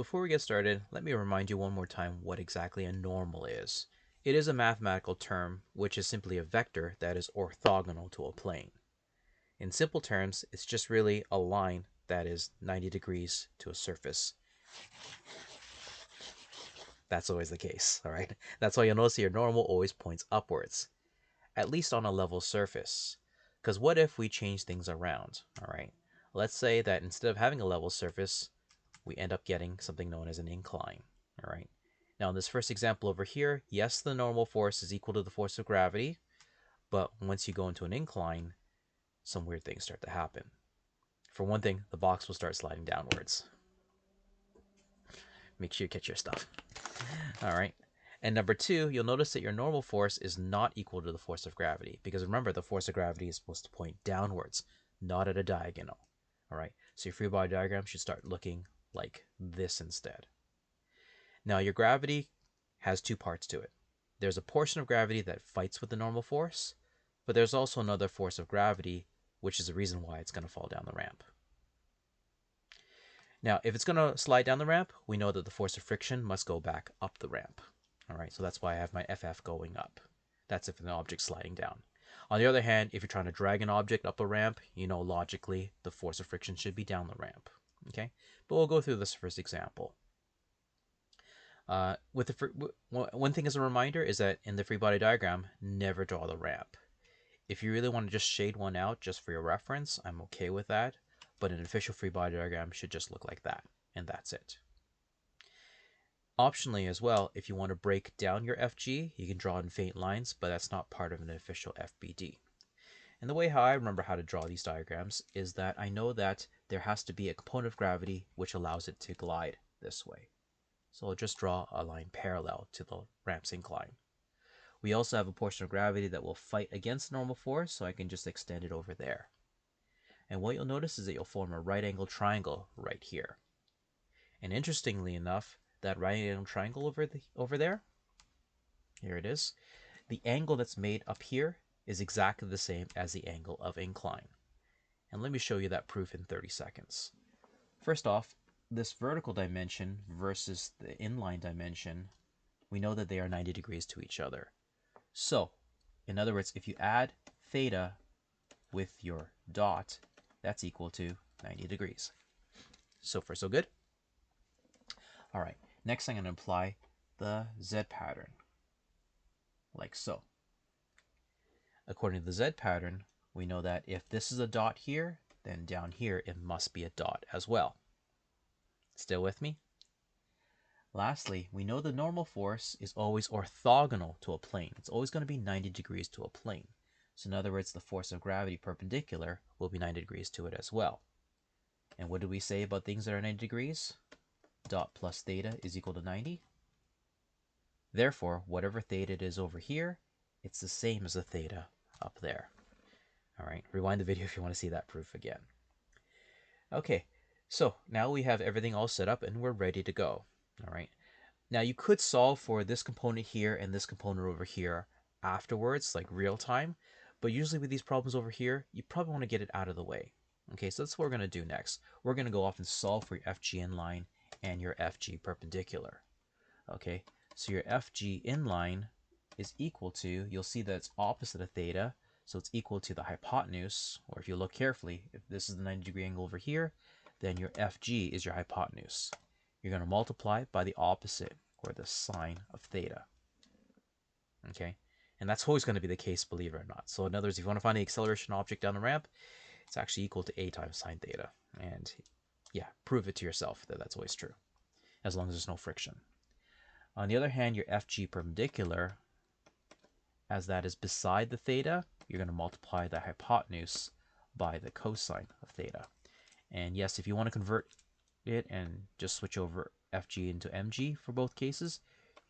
Before we get started, let me remind you one more time what exactly a normal is. It is a mathematical term which is simply a vector that is orthogonal to a plane. In simple terms, it's just really a line that is 90 degrees to a surface. That's always the case, all right? That's why you'll notice your normal always points upwards, at least on a level surface. Because what if we change things around, all right? Let's say that instead of having a level surface, we end up getting something known as an incline, all right? Now, in this first example over here, yes, the normal force is equal to the force of gravity, but once you go into an incline, some weird things start to happen. For one thing, the box will start sliding downwards. Make sure you catch your stuff. All right. And number two, you'll notice that your normal force is not equal to the force of gravity, because remember, the force of gravity is supposed to point downwards, not at a diagonal. All right. So your free body diagram should start looking like this instead. Now, your gravity has two parts to it. There's a portion of gravity that fights with the normal force, but there's also another force of gravity, which is the reason why it's going to fall down the ramp. Now, if it's going to slide down the ramp, we know that the force of friction must go back up the ramp. All right, so that's why I have my FF going up. That's if an object's sliding down. On the other hand, if you're trying to drag an object up a ramp, you know logically the force of friction should be down the ramp. Okay, but we'll go through this first example. One thing as a reminder is that in the free body diagram, never draw the ramp. If you really want to just shade one out just for your reference, I'm okay with that. But an official free body diagram should just look like that, and that's it. Optionally as well, if you want to break down your FG, you can draw in faint lines, but that's not part of an official FBD. And the way how I remember how to draw these diagrams is that I know that there has to be a component of gravity which allows it to glide this way. So I'll just draw a line parallel to the ramp's incline. We also have a portion of gravity that will fight against normal force, so I can just extend it over there. And what you'll notice is that you'll form a right angle triangle right here. And interestingly enough, that right angle triangle over there, here it is, the angle that's made up here is exactly the same as the angle of incline. And let me show you that proof in 30 seconds. First off, this vertical dimension versus the inline dimension, we know that they are 90 degrees to each other. So, in other words, if you add theta with your dot, that's equal to 90 degrees. So far, so good? All right, next I'm going to apply the Z pattern, like so. According to the Z pattern, we know that if this is a dot here, then down here it must be a dot as well. Still with me? Lastly, we know the normal force is always orthogonal to a plane. It's always going to be 90 degrees to a plane. So in other words, the force of gravity perpendicular will be 90 degrees to it as well. And what do we say about things that are 90 degrees? Dot plus theta is equal to 90. Therefore, whatever theta it is over here, it's the same as the theta up there. All right, rewind the video if you want to see that proof again. Okay, so now we have everything all set up and we're ready to go. All right, now you could solve for this component here and this component over here afterwards, like real time, but usually with these problems over here, you probably want to get it out of the way. Okay, so that's what we're going to do next. We're going to go off and solve for your FG inline and your FG perpendicular. Okay, so your FG inline is equal to, you'll see that it's opposite of theta, so it's equal to the hypotenuse, or if you look carefully, if this is the 90 degree angle over here, then your FG is your hypotenuse. You're going to multiply by the opposite, or the sine of theta. Okay, and that's always going to be the case, believe it or not. So in other words, if you want to find the acceleration object down the ramp, it's actually equal to a times sine theta. And yeah, prove it to yourself that that's always true, as long as there's no friction. On the other hand, your FG perpendicular, as that is beside the theta, you're going to multiply the hypotenuse by the cosine of theta. And yes, if you want to convert it and just switch over FG into MG for both cases,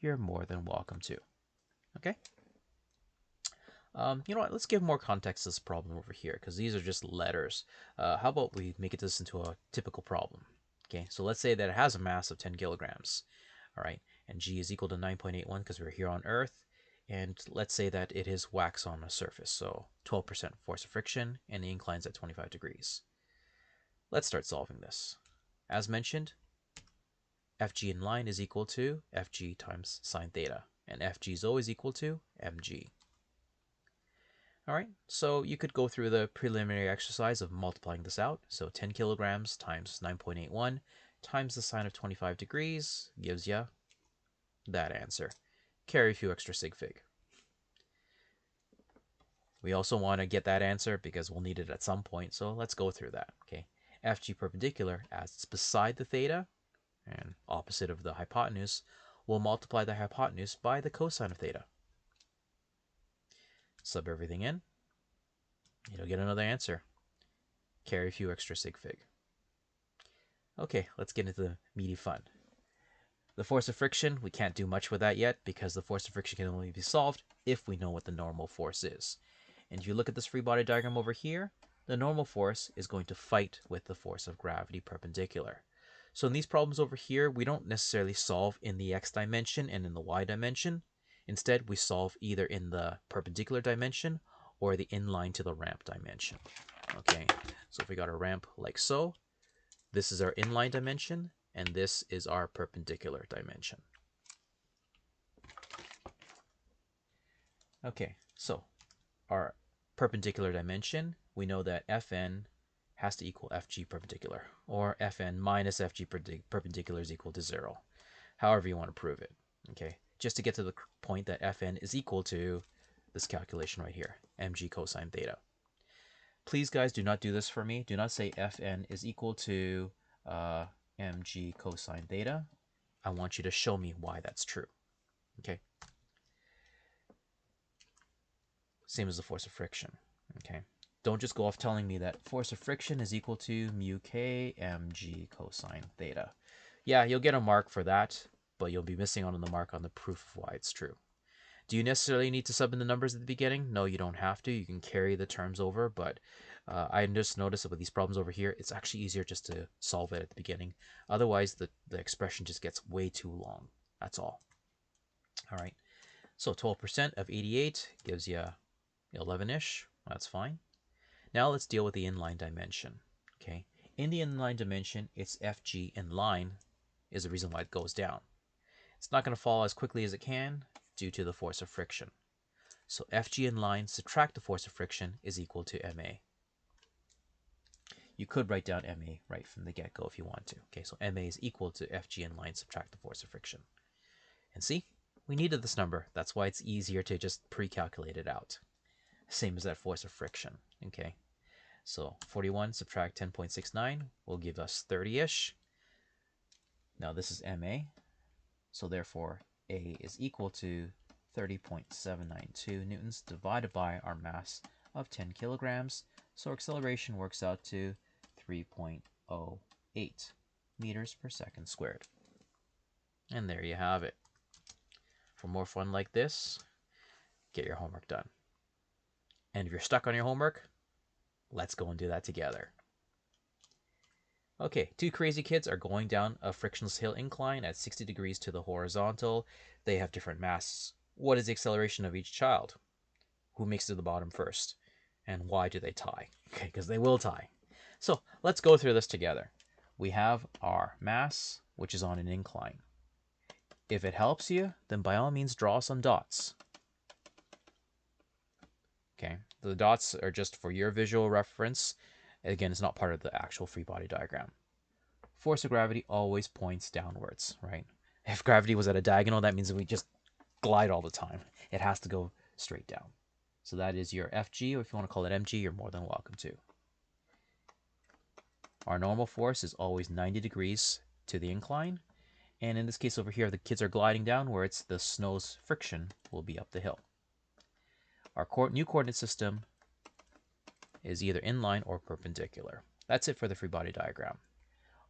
you're more than welcome to. Okay? You know what? Let's give more context to this problem over here, because these are just letters. How about we make this into a typical problem? Okay, so let's say that it has a mass of 10 kilograms. All right, and G is equal to 9.81 because we're here on Earth. And let's say that it is wax on a surface, so 12% force of friction, and the incline's at 25 degrees. Let's start solving this. As mentioned, FG inline is equal to FG times sine theta, and FG is always equal to mg. All right, so you could go through the preliminary exercise of multiplying this out. So 10 kilograms times 9.81 times the sine of 25 degrees gives you that answer. Carry a few extra sig fig. We also want to get that answer because we'll need it at some point, so let's go through that. Okay, FG perpendicular, as it's beside the theta and opposite of the hypotenuse, we'll multiply the hypotenuse by the cosine of theta. Sub everything in, you'll get another answer. Carry a few extra sig fig. Okay, let's get into the meaty fun. The force of friction, we can't do much with that yet because the force of friction can only be solved if we know what the normal force is. And if you look at this free body diagram over here, the normal force is going to fight with the force of gravity perpendicular. So in these problems over here, we don't necessarily solve in the x dimension and in the y dimension. Instead, we solve either in the perpendicular dimension or the inline to the ramp dimension. Okay, so if we got a ramp like so, this is our inline dimension, and this is our perpendicular dimension. Okay, so our perpendicular dimension, we know that Fn has to equal Fg perpendicular, or Fn minus Fg perpendicular is equal to 0. However you want to prove it. Okay, just to get to the point that Fn is equal to this calculation right here, mg cosine theta. Please, guys, do not do this for me. Do not say Fn is equal to mg cosine theta. I want you to show me why that's true. Okay. Same as the force of friction. Okay. Don't just go off telling me that force of friction is equal to mu k mg cosine theta. Yeah, you'll get a mark for that, but you'll be missing out on the mark on the proof of why it's true. Do you necessarily need to sub in the numbers at the beginning? No, you don't have to. You can carry the terms over, but I just noticed that with these problems over here, it's actually easier just to solve it at the beginning. Otherwise, the expression just gets way too long. That's all. All right. So 12% of 88 gives you 11-ish. That's fine. Now let's deal with the inline dimension. Okay. In the inline dimension, it's FG inline is the reason why it goes down. It's not going to fall as quickly as it can due to the force of friction. So FG inline subtract the force of friction is equal to MA. You could write down MA right from the get-go if you want to. Okay, so MA is equal to FG inline subtract the force of friction. And see, we needed this number. That's why it's easier to just pre-calculate it out. Same as that force of friction. Okay, so 41 subtract 10.69 will give us 30-ish. Now this is MA, so therefore A is equal to 30.792 newtons divided by our mass of 10 kilograms. So acceleration works out to 3.08 meters per second squared. And there you have it. For more fun like this, get your homework done. And if you're stuck on your homework, let's go and do that together. Okay, two crazy kids are going down a frictionless hill incline at 60 degrees to the horizontal. They have different masses. What is the acceleration of each child? Who makes it to the bottom first? And why do they tie? Okay, because they will tie. So let's go through this together. We have our mass, which is on an incline. If it helps you, then by all means draw some dots. Okay, the dots are just for your visual reference. Again, it's not part of the actual free body diagram. Force of gravity always points downwards, right? If gravity was at a diagonal, that means that we just glide all the time. It has to go straight down. So that is your FG, or if you want to call it MG, you're more than welcome to. Our normal force is always 90 degrees to the incline. And in this case over here, the kids are gliding downwards. The snow's friction will be up the hill. Our new coordinate system is either inline or perpendicular. That's it for the free body diagram.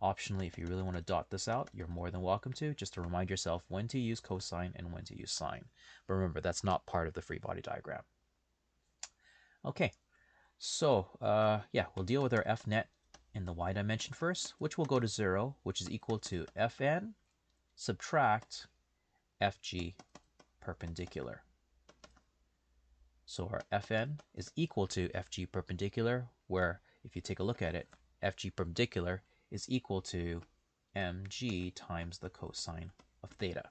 Optionally, if you really want to dot this out, you're more than welcome to, just to remind yourself when to use cosine and when to use sine. But remember, that's not part of the free body diagram. Okay, so yeah, we'll deal with our F net in the y dimension first, which will go to 0, which is equal to Fn subtract Fg perpendicular. So our Fn is equal to Fg perpendicular, where if you take a look at it, Fg perpendicular is equal to mg times the cosine of theta.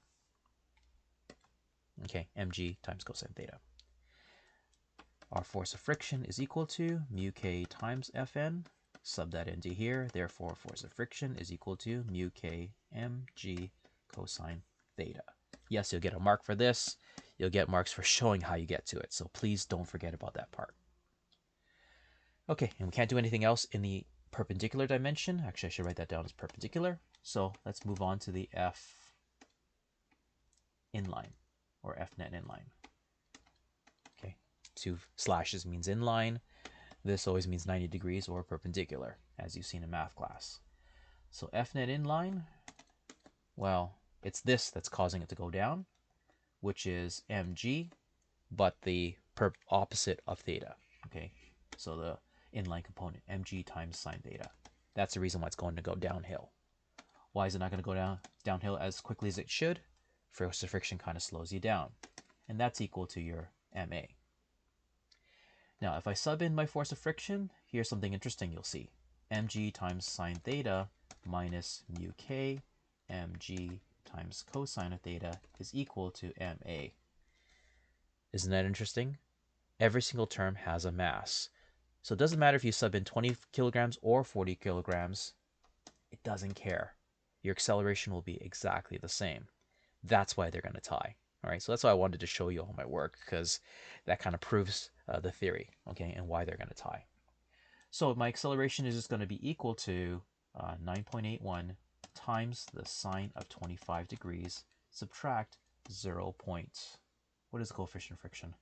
Okay, mg times cosine theta. Our force of friction is equal to mu k times Fn. Sub that into here. Therefore, force of friction is equal to mu k mg cosine theta. Yes, you'll get a mark for this. You'll get marks for showing how you get to it. So please don't forget about that part. Okay, and we can't do anything else in the perpendicular dimension. Actually, I should write that down as perpendicular. So let's move on to the F inline, or F net inline. Okay, 2 slashes means inline. This always means 90 degrees or perpendicular, as you've seen in math class. So F net inline, well, it's this that's causing it to go down, which is mg, but the opposite of theta. Okay, so the inline component, mg times sine theta. That's the reason why it's going to go downhill. Why is it not going to go downhill as quickly as it should? Force of friction kind of slows you down. And that's equal to your ma. Now, if I sub in my force of friction, here's something interesting you'll see. mg times sine theta minus mu k mg times cosine of theta is equal to ma. Isn't that interesting? Every single term has a mass. So it doesn't matter if you sub in 20 kilograms or 40 kilograms. It doesn't care. Your acceleration will be exactly the same. That's why they're going to tie. All right, so that's why I wanted to show you all my work, because that kind of proves the theory, okay, and why they're going to tie. So my acceleration is just going to be equal to 9.81 times the sine of 25 degrees, subtract 0. What is the coefficient of friction?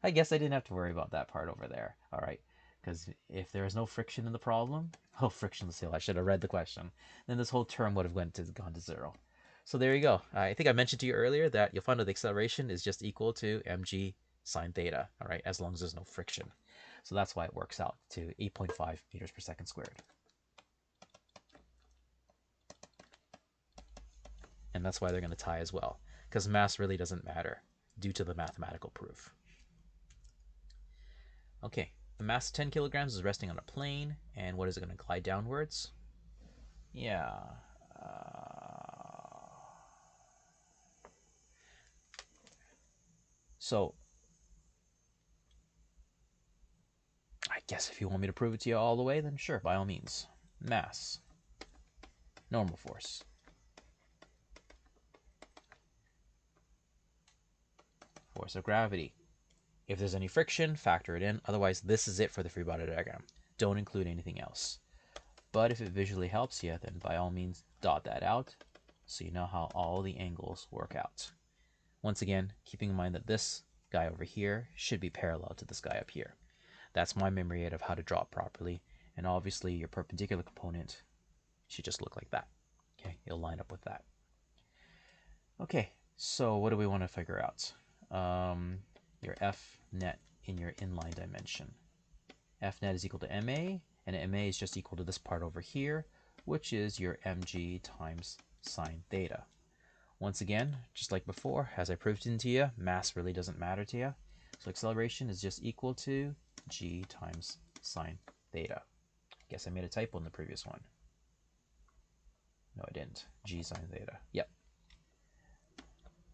I guess I didn't have to worry about that part over there. All right, because if there is no friction in the problem, frictionless hill, I should have read the question, then this whole term would have gone to 0. So there you go. I think I mentioned to you earlier that you'll find that the acceleration is just equal to mg sine theta, all right, as long as there's no friction. So that's why it works out to 8.5 meters per second squared. And that's why they're going to tie as well, because mass really doesn't matter due to the mathematical proof. Okay, the mass of 10 kilograms is resting on a plane, and what is it going to glide downwards? Yeah. So I guess if you want me to prove it to you all the way, then sure, by all means. Mass, normal force, force of gravity. If there's any friction, factor it in. Otherwise, this is it for the free body diagram. Don't include anything else. But if it visually helps you, then by all means, dot that out so you know how all the angles work out. Once again, keeping in mind that this guy over here should be parallel to this guy up here. That's my memory aid of how to draw it properly. And obviously, your perpendicular component should just look like that. Okay, it'll line up with that. Okay, so what do we want to figure out? Your F net in your inline dimension. F net is equal to MA, and MA is just equal to this part over here, which is your mg times sine theta. Once again, just like before, as I proved it to you, mass really doesn't matter to you. So acceleration is just equal to g times sine theta. Guess I made a typo in the previous one. No, I didn't. G sine theta. Yep.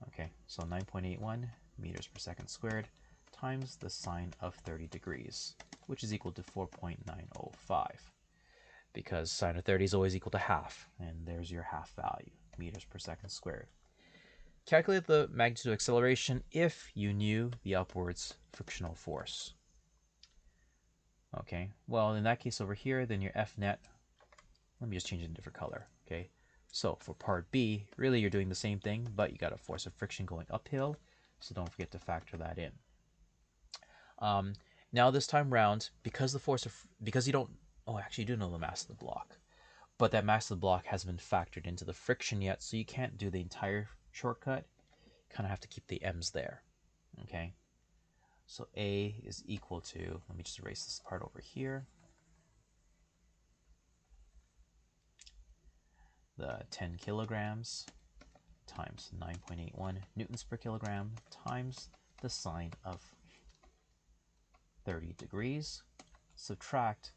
Okay, so 9.81 meters per second squared times the sine of 30 degrees, which is equal to 4.905. Because sine of 30 is always equal to half, and there's your half value, meters per second squared. Calculate the magnitude of acceleration if you knew the upwards frictional force. Okay, well, in that case over here, then your F net, let me just change it in a different color, okay? So for part B, really you're doing the same thing, but you got a force of friction going uphill, so don't forget to factor that in. Now this time round, because you don't, actually you do know the mass of the block, but that mass of the block hasn't been factored into the friction yet, so you can't do the entire shortcut. You kind of have to keep the m's there, okay? So A is equal to, let me just erase this part over here, the 10 kilograms times 9.81 newtons per kilogram times the sine of 30 degrees, subtract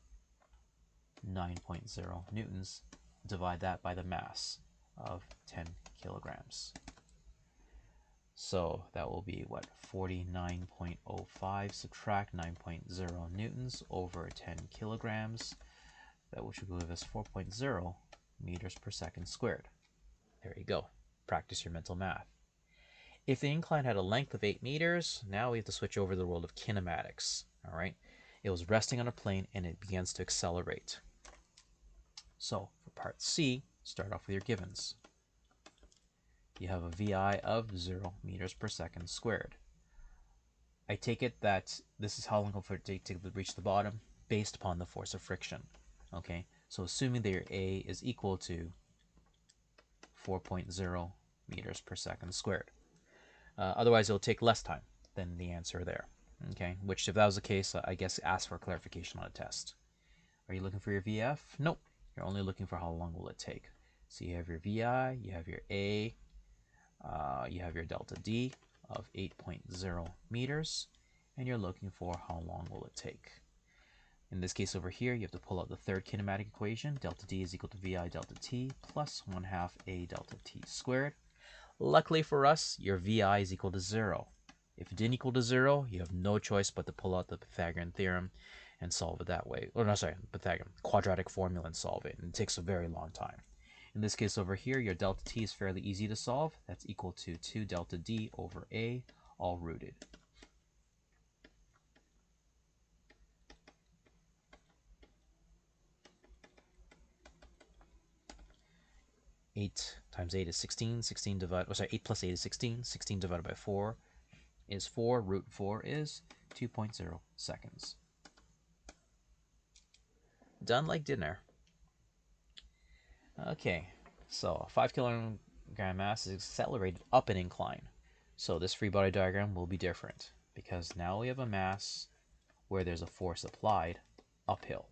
9.0 newtons. Divide that by the mass of 10 kilograms. So that will be what, 49.05 subtract 9.0 newtons over 10 kilograms. That which will give us 4.0 meters per second squared. There you go. Practice your mental math. If the incline had a length of 8 meters, now we have to switch over to the world of kinematics. All right. It was resting on a plane and it begins to accelerate. So for part C, start off with your givens. You have a VI of 0 meters per second squared. I take it that this is how long it will take to reach the bottom based upon the force of friction. Okay, so assuming that your A is equal to 4.0 meters per second squared. Otherwise, it'll take less time than the answer there. Okay, which if that was the case, I guess ask for clarification on a test. Are you looking for your VF? Nope. You're only looking for how long will it take. So you have your VI, you have your A, you have your delta D of 8.0 meters, and you're looking for how long will it take. In this case over here, you have to pull out the third kinematic equation. Delta D is equal to VI delta T plus 1/2 A delta T squared. Luckily for us, your VI is equal to 0. If it didn't equal to 0, you have no choice but to pull out the Pythagorean theorem and solve it that way. Or no, sorry, Pythagorean quadratic formula and solve it. And it takes a very long time. In this case over here, your delta T is fairly easy to solve. That's equal to 2 delta D over A, all rooted. 8 times 8 is 16. 8 plus 8 is 16. 16 divided by 4 is 4. Root 4 is 2.0 seconds. Done like dinner. Okay, so a 5 kilogram mass is accelerated up an incline. So this free body diagram will be different because now we have a mass where there's a force applied uphill.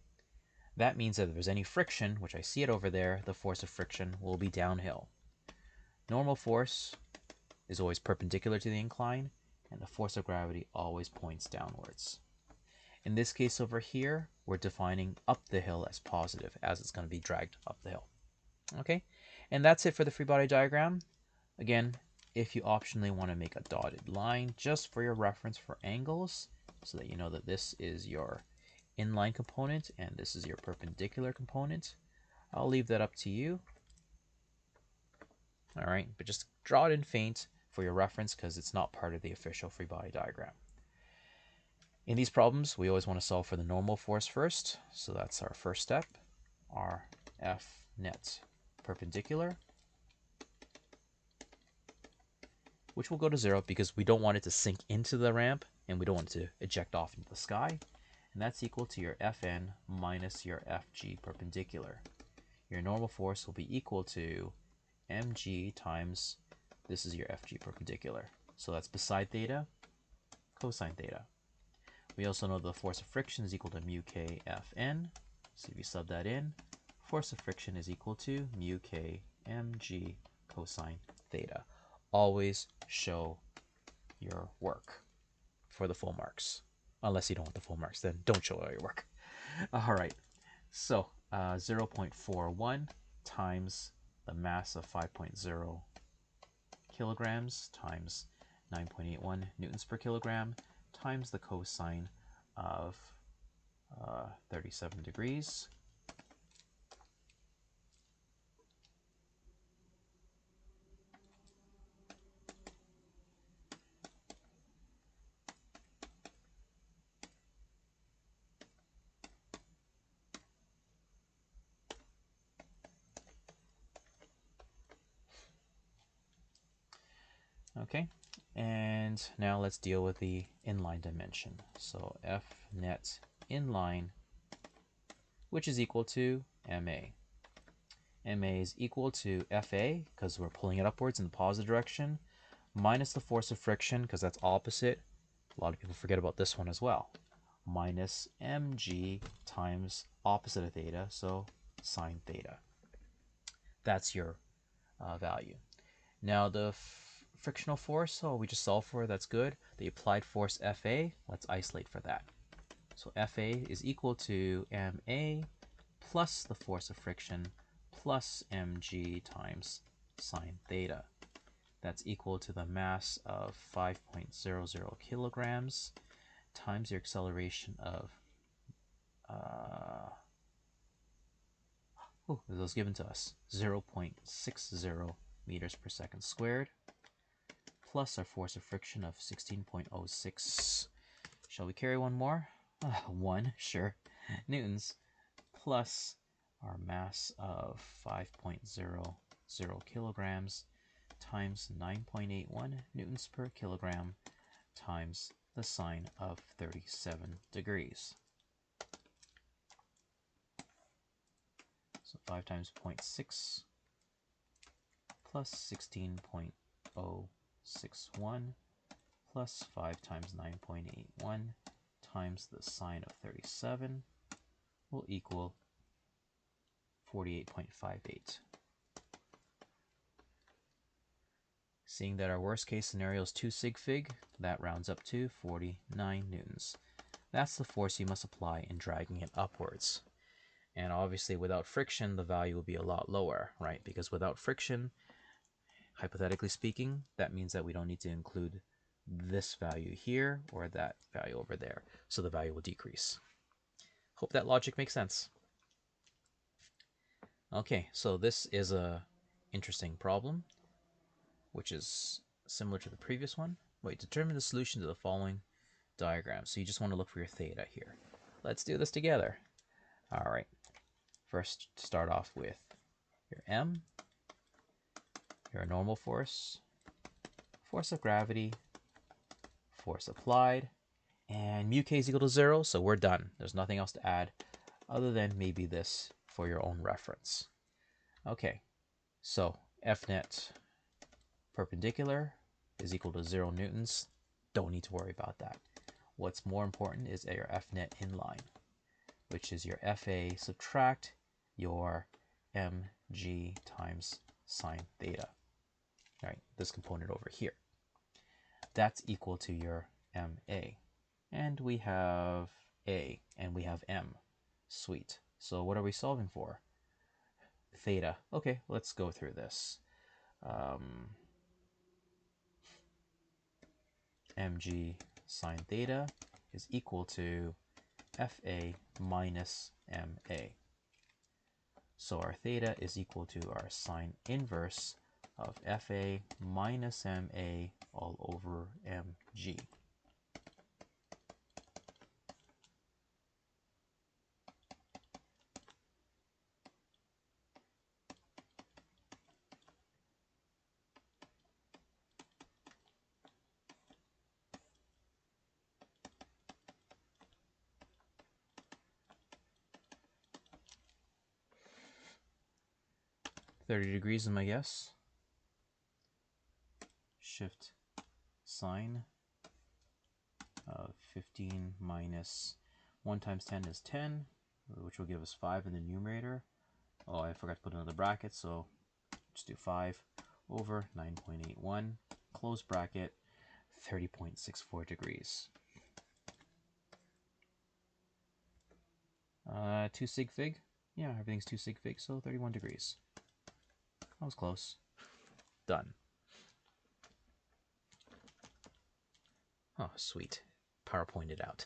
That means that if there's any friction, which I see it over there, the force of friction will be downhill. Normal force is always perpendicular to the incline, and the force of gravity always points downwards. In this case over here, we're defining up the hill as positive, as it's going to be dragged up the hill. Okay, and that's it for the free body diagram. Again, if you optionally want to make a dotted line just for your reference for angles, so that you know that this is your inline component and this is your perpendicular component, I'll leave that up to you. All right, but just draw it in faint for your reference because it's not part of the official free body diagram. In these problems, we always want to solve for the normal force first. So that's our first step, our F net perpendicular, which will go to 0 because we don't want it to sink into the ramp and we don't want it to eject off into the sky. And that's equal to your Fn minus your Fg perpendicular. Your normal force will be equal to mg times, this is your Fg perpendicular. So that's beside theta, cosine theta. We also know the force of friction is equal to mu k Fn. So if you sub that in, force of friction is equal to mu k mg cosine theta. Always show your work for the full marks. Unless you don't want the full marks, then don't show all your work. All right, so 0.41 times the mass of 5.0 kilograms times 9.81 newtons per kilogram times the cosine of 37 degrees. Okay, and now let's deal with the inline dimension. So F net inline, which is equal to MA. MA is equal to FA, because we're pulling it upwards in the positive direction, minus the force of friction, because that's opposite. A lot of people forget about this one as well. Minus mg times opposite of theta, so sine theta. That's your value. Now the frictional force, we just solved for it, that's good. The applied force Fa, let's isolate for that. So Fa is equal to Ma plus the force of friction plus mg times sine theta. That's equal to the mass of 5.00 kilograms times your acceleration of it was given to us 0.60 meters per second squared plus our force of friction of 16.06. Shall we carry one more? One, sure. Newtons plus our mass of 5.00 kilograms times 9.81 newtons per kilogram times the sine of 37 degrees. So 5 times 0.6 plus 16.061 plus 5 times 9.81 times the sine of 37 will equal 48.58. Seeing that our worst case scenario is 2 sig fig, that rounds up to 49 newtons. That's the force you must apply in dragging it upwards. And obviously without friction, the value will be a lot lower, right? Because without friction, hypothetically speaking, that means that we don't need to include this value here or that value over there. So the value will decrease. Hope that logic makes sense. Okay, so this is a interesting problem, which is similar to the previous one. Wait, determine the solution to the following diagram. So you just want to look for your theta here. Let's do this together. All right. First, start off with your M, your normal force, force of gravity, force applied, and mu k is equal to 0, so we're done. There's nothing else to add other than maybe this for your own reference. Okay, so F net perpendicular is equal to 0 newtons. Don't need to worry about that. What's more important is your F net inline, which is your FA subtract your mg times sine theta. All right, this component over here. That's equal to your MA. And we have A and we have M. Sweet. So what are we solving for? Theta. Okay, let's go through this. Mg sine theta is equal to FA minus MA. So our theta is equal to our sine inverse of FA minus MA all over Mg. $30 degrees is my guess. Shift sine of 15 minus 1 times 10 is 10, which will give us 5 in the numerator. Oh, I forgot to put another bracket, so just do 5 over 9.81, close bracket, 30.64 degrees. 2 sig fig? Yeah, everything's 2 sig fig, so 31 degrees. That was close. Done. Oh, sweet. PowerPointed out.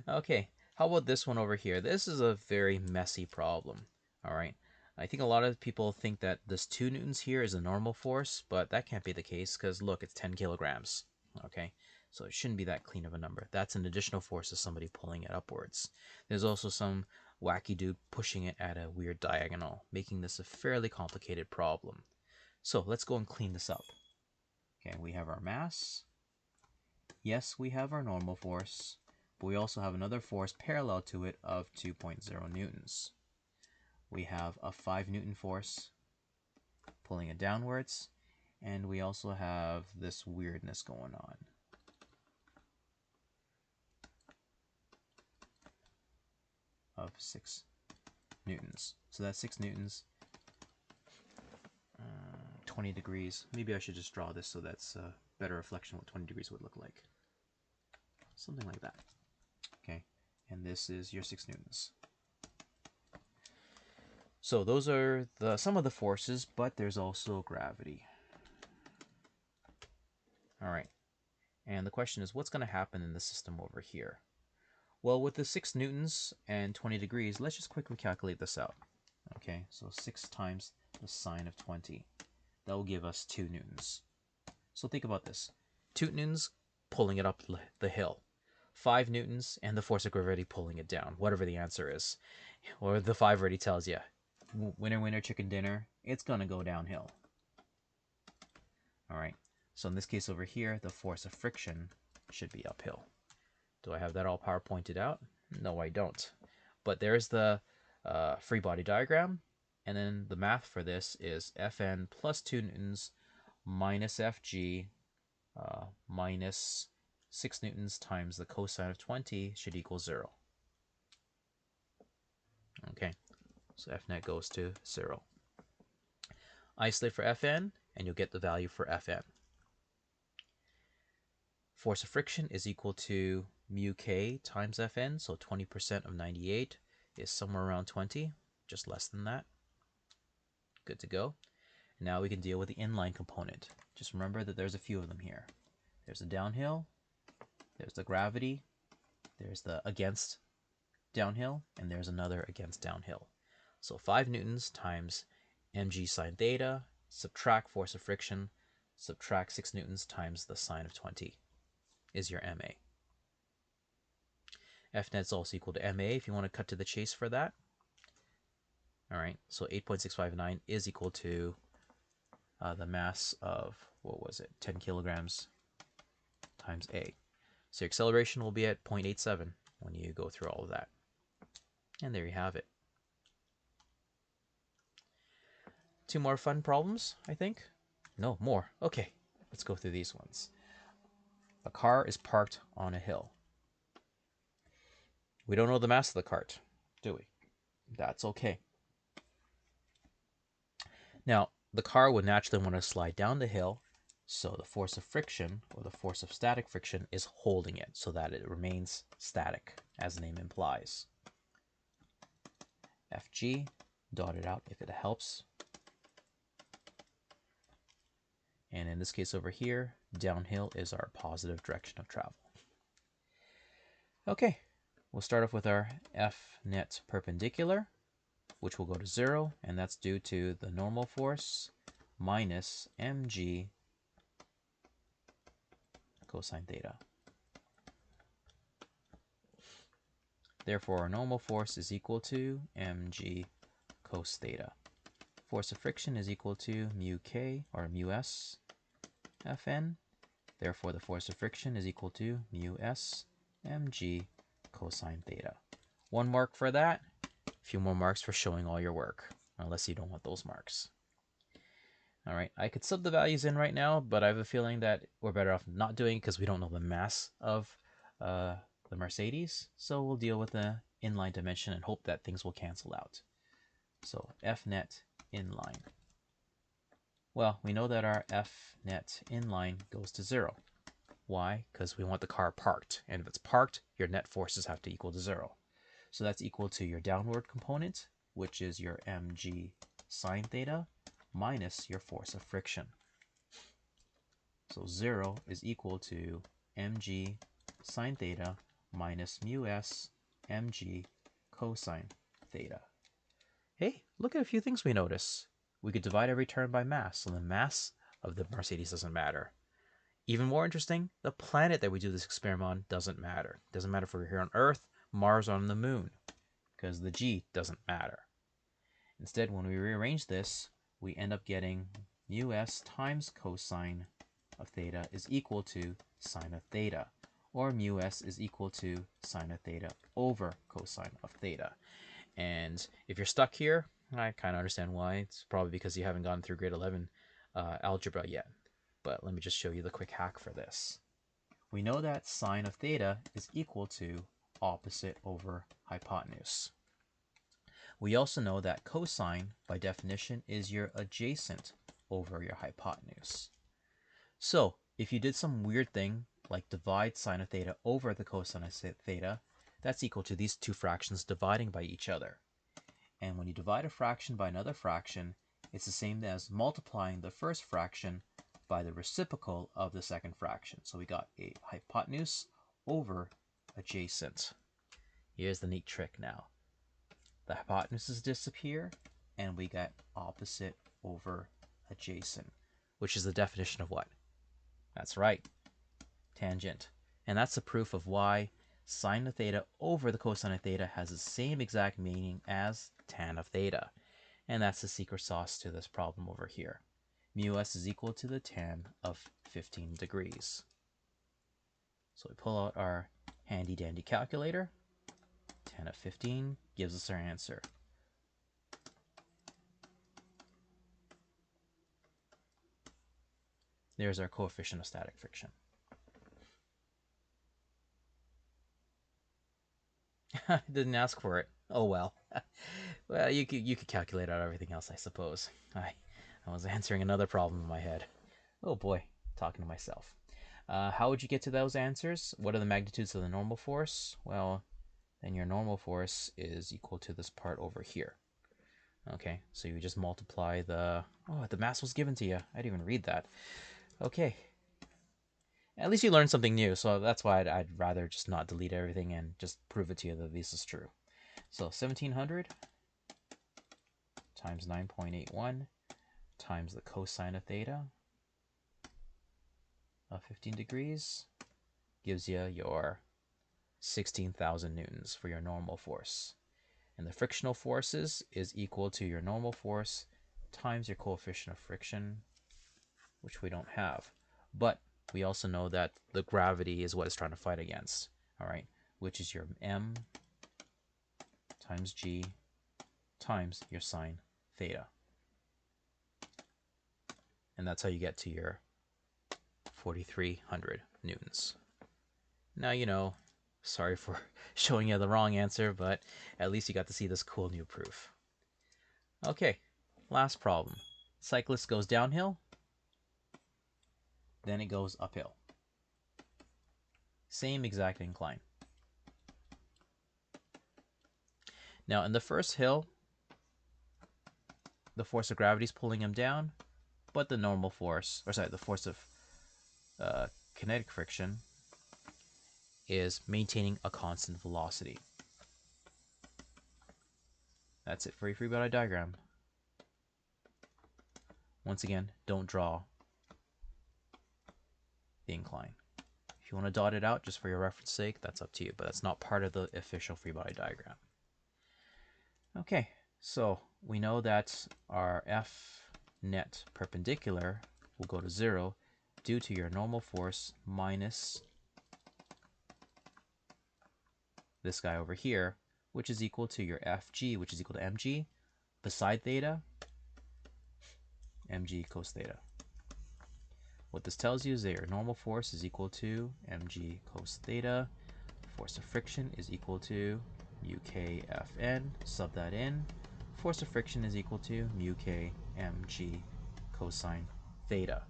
Okay, how about this one over here? This is a very messy problem. All right. I think a lot of people think that this 2 newtons here is a normal force, but that can't be the case because look, it's 10 kilograms. Okay, so it shouldn't be that clean of a number. That's an additional force of somebody pulling it upwards. There's also some wacky dude pushing it at a weird diagonal, making this a fairly complicated problem. So let's go and clean this up. Okay, we have our mass. Yes, we have our normal force, but we also have another force parallel to it of 2.0 newtons. We have a 5 Newton force pulling it downwards, and we also have this weirdness going on. Of 6 newtons. So that's 6 newtons, 20 degrees. Maybe I should just draw this so that's a better reflection of what 20 degrees would look like. Something like that. Okay, and this is your 6 newtons. So those are some of the forces, but there's also gravity. All right. And the question is, what's going to happen in the system over here? Well, with the 6 newtons and 20 degrees, let's just quickly calculate this out. Okay, so 6 times the sine of 20. That will give us 2 newtons. So think about this. 2 newtons pulling it up the hill. 5 newtons and the force of gravity pulling it down, whatever the answer is. Or the 5 already tells you, winner, winner, chicken dinner, it's going to go downhill. All right, so in this case over here, the force of friction should be uphill. Do I have that all PowerPointed out? No, I don't. But there's the free body diagram, and then the math for this is Fn plus 2 newtons minus Fg minus 6 newtons times the cosine of 20 should equal 0. Okay, so F net goes to 0. Isolate for Fn, and you'll get the value for Fn. Force of friction is equal to mu k times Fn, so 20% of 98 is somewhere around 20, just less than that. Good to go. Now we can deal with the inline component. Just remember that there's a few of them here. There's the downhill, there's the gravity, there's the against downhill, and there's another against downhill. So 5 newtons times mg sine theta, subtract force of friction, subtract 6 newtons times the sine of 20 is your MA. F net is also equal to MA if you want to cut to the chase for that. All right, so 8.659 is equal to the mass of, what was it, 10 kilograms times A. So your acceleration will be at 0.87 when you go through all of that. And there you have it. 2 more fun problems, I think. No, more. Okay, let's go through these ones. A car is parked on a hill. We don't know the mass of the cart, do we? That's okay. Now, the car would naturally want to slide down the hill, so the force of friction, or the force of static friction, is holding it so that it remains static, as the name implies. Fg, dotted out if it helps. And in this case over here, downhill is our positive direction of travel. Okay, we'll start off with our F net perpendicular, which will go to 0, and that's due to the normal force minus mg cosine theta. Therefore, our normal force is equal to mg cos theta. Force of friction is equal to mu k, or mu s, Fn. Therefore, the force of friction is equal to mu s mg cosine theta. 1 mark for that. A few more marks for showing all your work, unless you don't want those marks. All right, I could sub the values in right now, but I have a feeling that we're better off not doing it because we don't know the mass of the Mercedes. So we'll deal with the inline dimension and hope that things will cancel out. So F net inline. Well, we know that our F net inline goes to 0. Why? Because we want the car parked. And if it's parked, your net forces have to equal to 0. So that's equal to your downward component, which is your mg sine theta, minus your force of friction. So 0 is equal to mg sine theta minus mu s mg cosine theta. Hey, look at a few things we notice. We could divide every turn by mass, so the mass of the Mercedes doesn't matter. Even more interesting, the planet that we do this experiment on doesn't matter. It doesn't matter if we're here on Earth, Mars, or on the moon, because the g doesn't matter. Instead, when we rearrange this, we end up getting mu s times cosine of theta is equal to sine of theta, or mu s is equal to sine of theta over cosine of theta. And if you're stuck here, I kind of understand why. It's probably because you haven't gone through grade 11 algebra yet. But let me just show you the quick hack for this. We know that sine of theta is equal to opposite over hypotenuse. We also know that cosine, by definition, is your adjacent over your hypotenuse. So if you did some weird thing, like divide sine of theta over the cosine of theta, that's equal to these two fractions dividing by each other. And when you divide a fraction by another fraction, it's the same as multiplying the first fraction by the reciprocal of the second fraction. So we got a hypotenuse over adjacent. Here's the neat trick now. The hypotenuses disappear, and we get opposite over adjacent, which is the definition of what? That's right, tangent. And that's the proof of why sine of theta over the cosine of theta has the same exact meaning as tan of theta. And that's the secret sauce to this problem over here. Mu s is equal to the tan of 15 degrees. So we pull out our handy dandy calculator. Tan of 15 gives us our answer. There's our coefficient of static friction. I didn't ask for it. Oh well. Well, you could calculate out everything else, I suppose. I was answering another problem in my head. Oh boy, talking to myself. How would you get to those answers? What are the magnitudes of the normal force? Well, then your normal force is equal to this part over here. Okay, so you just multiply the... Oh, the mass was given to you. I didn't even read that. Okay. At least you learned something new, so that's why I'd rather just not delete everything and just prove it to you that this is true. So 1700 times 9.81 times the cosine of theta of 15 degrees gives you your 16,000 newtons for your normal force. And the frictional forces is equal to your normal force times your coefficient of friction, which we don't have. But we also know that the gravity is what it's trying to fight against, all right, which is your m times g times your sine theta. And that's how you get to your 4,300 newtons. Now, you know, sorry for showing you the wrong answer, but at least you got to see this cool new proof. Okay, last problem. Cyclist goes downhill, then it goes uphill. Same exact incline. Now, in the first hill, the force of gravity is pulling him down, but the normal force, or sorry, the force of kinetic friction is maintaining a constant velocity. That's it for your free body diagram. Once again, don't draw the incline. If you want to dot it out just for your reference sake, that's up to you, but that's not part of the official free body diagram. Okay, so we know that our F net perpendicular will go to 0 due to your normal force minus this guy over here, which is equal to your Fg, which is equal to mg, beside theta, mg cos theta. What this tells you is that your normal force is equal to mg cos theta. Force of friction is equal to mu k Fn. Sub that in. Force of friction is equal to mu k mg cosine theta.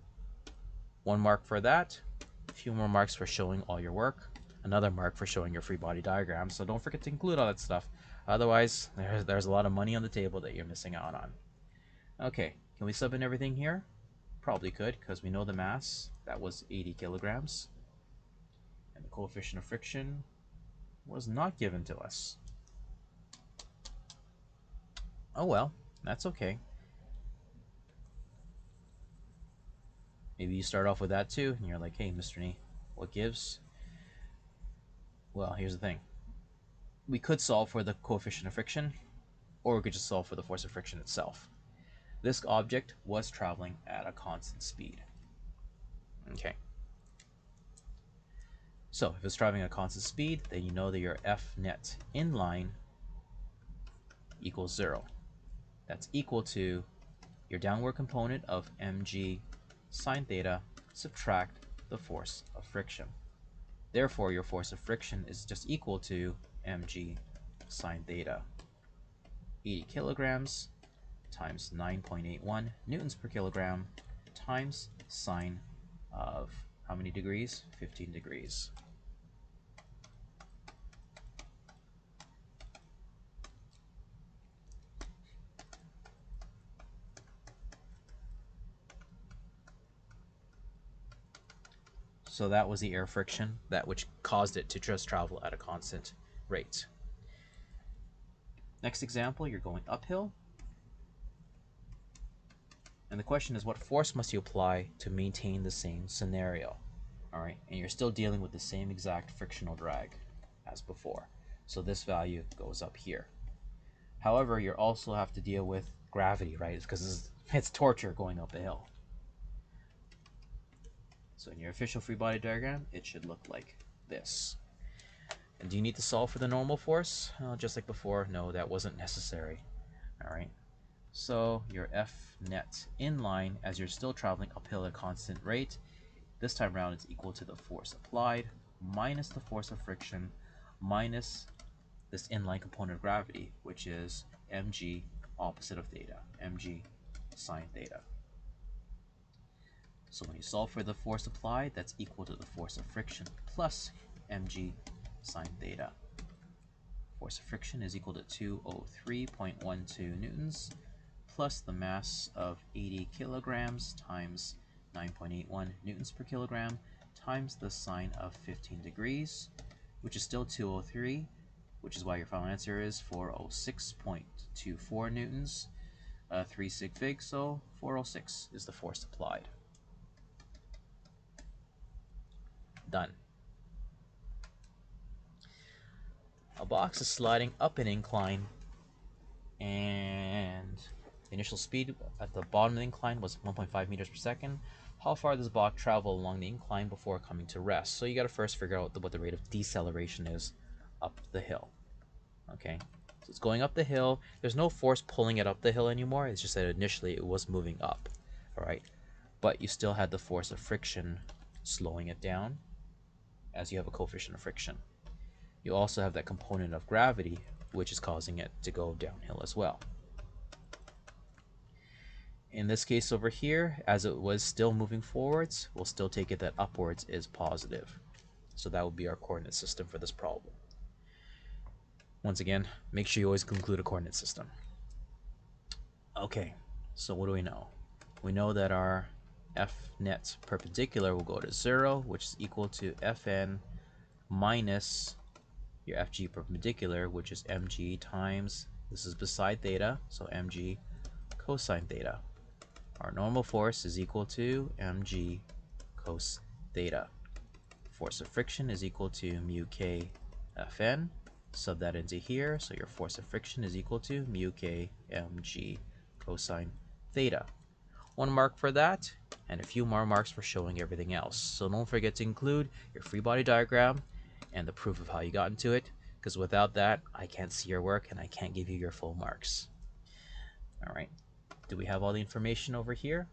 1 mark for that. A few more marks for showing all your work. Another mark for showing your free body diagram. So don't forget to include all that stuff. Otherwise, there's a lot of money on the table that you're missing out on. Okay, can we sub in everything here? Probably could, because we know the mass. That was 80 kilograms. And the coefficient of friction was not given to us. Oh well, that's okay. Maybe you start off with that too, and you're like, hey, Mr. Nee, what gives? Well, here's the thing. We could solve for the coefficient of friction, or we could just solve for the force of friction itself. This object was traveling at a constant speed. Okay. So if it's traveling at a constant speed, then you know that your F net inline equals 0. That's equal to your downward component of mg sine theta subtract the force of friction. Therefore, your force of friction is just equal to mg sine theta. 80 kilograms times 9.81 newtons per kilogram times sine of how many degrees? 15 degrees. So that was the air friction that which caused it to just travel at a constant rate. Next example, you're going uphill. And the question is, what force must you apply to maintain the same scenario? All right, and you're still dealing with the same exact frictional drag as before. So this value goes up here. However, you also have to deal with gravity, right? Because it's torture going up a hill. So in your official free body diagram, it should look like this. And do you need to solve for the normal force? Just like before, no, that wasn't necessary. All right. So your F net inline, as you're still traveling uphill at a constant rate, this time around it's equal to the force applied minus the force of friction minus this inline component of gravity, which is mg opposite of theta, mg sine theta. So when you solve for the force applied, that's equal to the force of friction plus mg sine theta. Force of friction is equal to 203.12 newtons plus the mass of 80 kilograms times 9.81 newtons per kilogram times the sine of 15 degrees, which is still 203, which is why your final answer is 406.24 newtons, 3 sig fig, so 406 is the force applied. Done. A box is sliding up an incline, and the initial speed at the bottom of the incline was 1.5 meters per second. How far does the box travel along the incline before coming to rest? So you got to first figure out what the rate of deceleration is up the hill. Okay, so it's going up the hill. There's no force pulling it up the hill anymore. It's just that initially it was moving up. All right, but you still had the force of friction slowing it down, as you have a coefficient of friction. You also have that component of gravity, which is causing it to go downhill as well. In this case over here, as it was still moving forwards, we'll still take it that upwards is positive. So that would be our coordinate system for this problem. Once again, make sure you always include a coordinate system. Okay, so what do we know? We know that our F net perpendicular will go to 0, which is equal to Fn minus your FG perpendicular, which is mg times, this is beside theta, so mg cosine theta. Our normal force is equal to mg cos theta. Force of friction is equal to mu k Fn. Sub that into here, so your force of friction is equal to mu k mg cosine theta. 1 mark for that, and a few more marks for showing everything else. So don't forget to include your free body diagram and the proof of how you got into it, because without that, I can't see your work and I can't give you your full marks. All right, do we have all the information over here?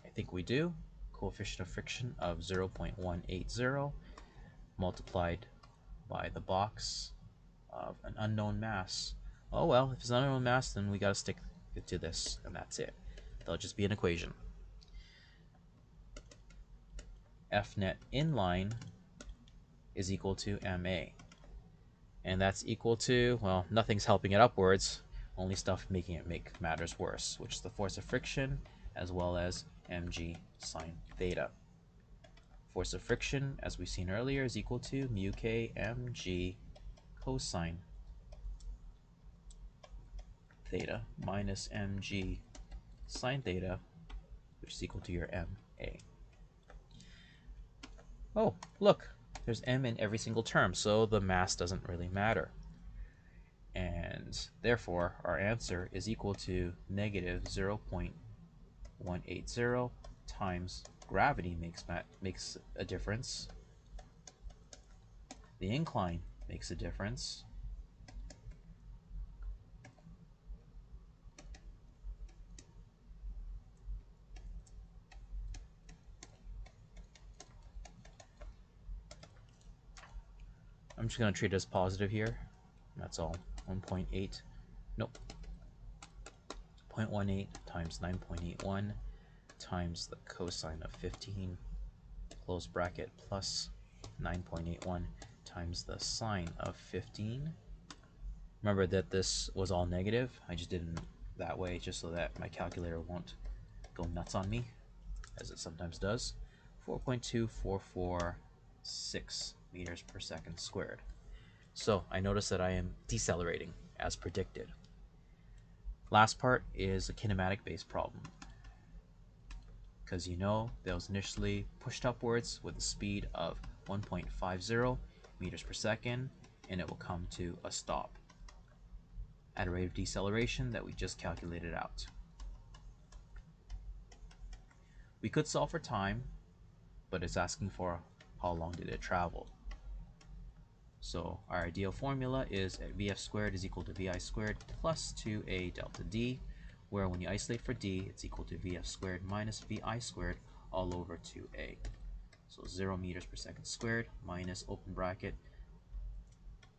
I think we do. Coefficient of friction of 0.180 multiplied by the box of an unknown mass. Oh well, if it's an unknown mass, then we got to stick it to this, and that's it. That'll just be an equation. F net inline is equal to ma. And that's equal to, well, nothing's helping it upwards, only stuff making it make matters worse, which is the force of friction as well as mg sine theta. Force of friction, as we've seen earlier, is equal to mu k mg cosine theta minus mg sine theta, which is equal to your ma. Oh, look, there's m in every single term, so the mass doesn't really matter. And therefore, our answer is equal to negative 0.180 times gravity makes a difference. The incline makes a difference. I'm just going to treat it as positive here. That's all. 1.8. Nope. 0.18 times 9.81 times the cosine of 15, close bracket, plus 9.81 times the sine of 15. Remember that this was all negative. I just did it that way just so that my calculator won't go nuts on me, as it sometimes does. 4.2446 meters per second squared. So I notice that I am decelerating as predicted. Last part is a kinematic based problem, because you know that was initially pushed upwards with a speed of 1.50 meters per second, and it will come to a stop at a rate of deceleration that we just calculated out. We could solve for time, but it's asking for how long did it travel. So our ideal formula is Vf squared is equal to Vi squared plus 2a delta d, where when you isolate for d, it's equal to Vf squared minus Vi squared all over 2a. So 0 meters per second squared minus open bracket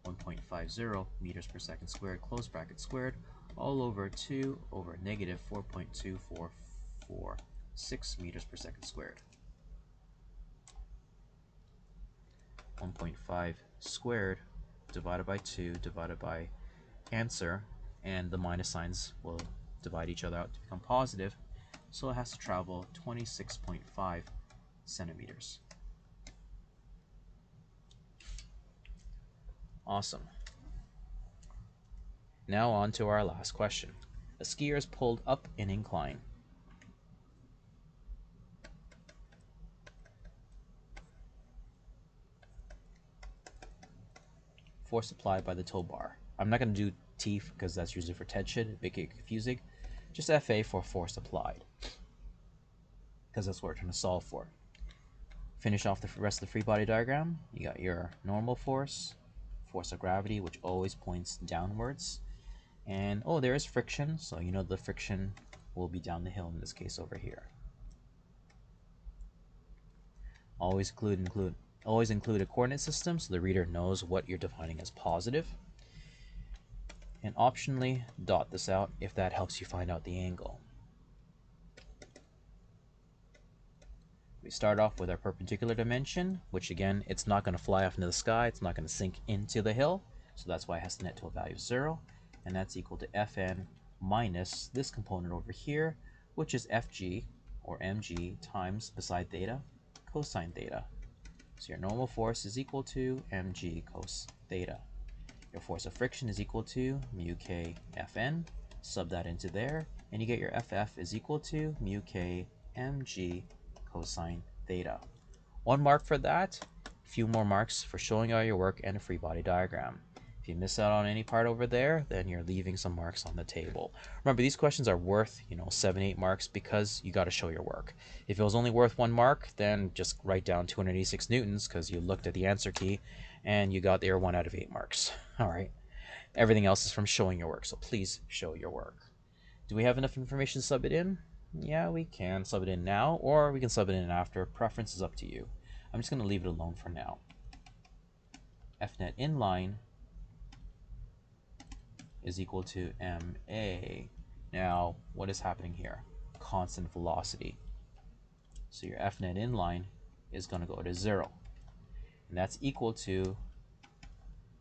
1.50 meters per second squared close bracket squared all over 2 over negative 4.2446 meters per second squared. 1.5 squared divided by 2 divided by answer, and the minus signs will divide each other out to become positive, so it has to travel 26.5 centimeters. Awesome. Now on to our last question. A skier is pulled up an incline. Force applied by the tow bar. I'm not going to do T because that's usually for tension, make it confusing. Just FA for force applied, because that's what we're trying to solve for. Finish off the rest of the free body diagram. You got your normal force, force of gravity, which always points downwards. And oh, there is friction, so you know the friction will be down the hill in this case over here. Always include a coordinate system so the reader knows what you're defining as positive. And optionally dot this out if that helps you find out the angle. We start off with our perpendicular dimension, which again, it's not going to fly off into the sky, it's not going to sink into the hill, so that's why it has to net to a value of 0, and that's equal to Fn minus this component over here, which is Fg, or mg, times beside theta, cosine theta. So your normal force is equal to mg cos theta. Your force of friction is equal to mu k Fn. Sub that into there, and you get your Ff is equal to mu k mg cosine theta. 1 mark for that, a few more marks for showing all your work and a free body diagram. If you miss out on any part over there, then you're leaving some marks on the table. Remember, these questions are worth, 7-8 marks because you got to show your work. If it was only worth 1 mark, then just write down 286 newtons because you looked at the answer key and you got there 1 out of 8 marks. All right. Everything else is from showing your work, so please show your work. Do we have enough information to sub it in? Yeah, we can sub it in now, or we can sub it in after. Preference is up to you. I'm just going to leave it alone for now. Fnet inline is equal to ma. Now, what is happening here? Constant velocity. So your Fnet inline is going to go to 0. And that's equal to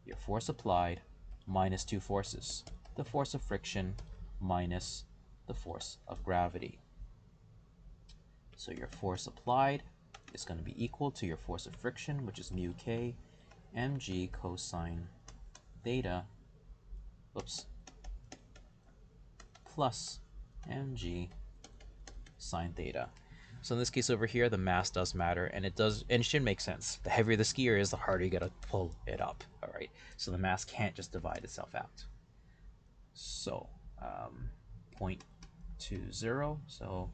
your force applied minus 2 forces. The force of friction minus the force of gravity. So your force applied is going to be equal to your force of friction, which is mu k mg cosine theta, plus mg sine theta. So in this case over here, the mass does matter, and it should make sense. The heavier the skier is, the harder you got to pull it up. All right, so the mass can't just divide itself out. So 0.20, so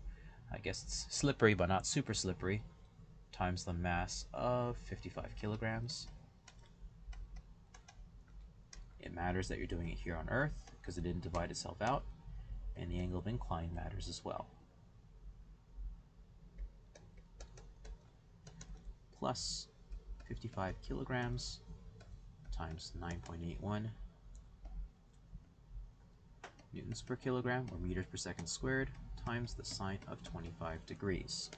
I guess it's slippery but not super slippery, times the mass of 55 kilograms. It matters that you're doing it here on Earth because it didn't divide itself out, and the angle of incline matters as well. Plus 55 kilograms times 9.81 newtons per kilogram, or meters per second squared, times the sine of 25 degrees.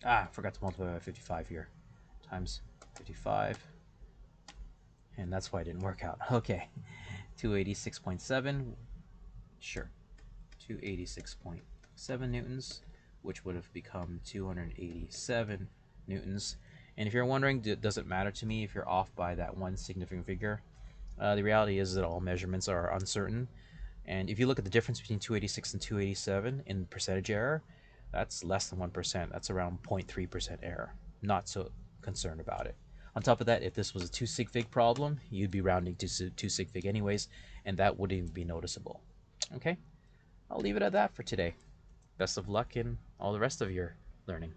I forgot to multiply by 55 here. Times 55. And that's why it didn't work out. Okay. 286.7. Sure. 286.7 newtons, which would have become 287 newtons. And if you're wondering, does it matter to me if you're off by that one significant figure? The reality is that all measurements are uncertain. And if you look at the difference between 286 and 287 in percentage error, that's less than 1%. That's around 0.3% error. Not so concerned about it. On top of that, if this was a 2 sig fig problem, you'd be rounding to 2 sig fig anyways, and that wouldn't even be noticeable. Okay, I'll leave it at that for today. Best of luck in all the rest of your learning.